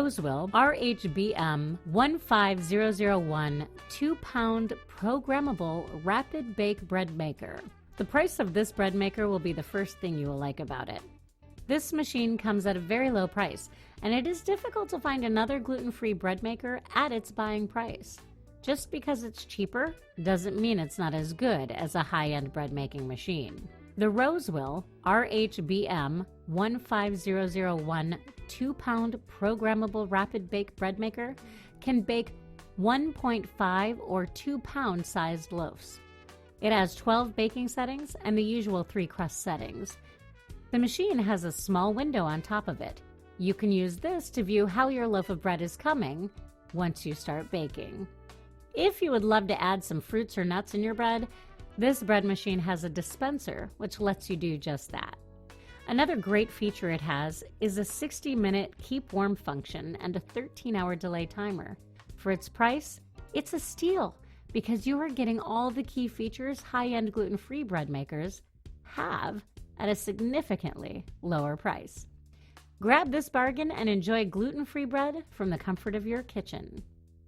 Rosewill RHBM-15001 2-pound Programmable Rapid Bake Bread Maker. The price of this bread maker will be the first thing you will like about it. This machine comes at a very low price, and it is difficult to find another gluten-free bread maker at its buying price. Just because it's cheaper doesn't mean it's not as good as a high-end bread making machine. The Rosewill RHBM-15001 2-pound Programmable Rapid Bake Bread Maker can bake 1.5 or 2-pound sized loaves. It has 12 baking settings and the usual 3 crust settings. The machine has a small window on top of it. You can use this to view how your loaf of bread is coming once you start baking. If you would love to add some fruits or nuts in your bread, this bread machine has a dispenser which lets you do just that. Another great feature it has is a 60-minute keep warm function and a 13-hour delay timer. For its price, it's a steal because you are getting all the key features high-end gluten-free bread makers have at a significantly lower price. Grab this bargain and enjoy gluten-free bread from the comfort of your kitchen.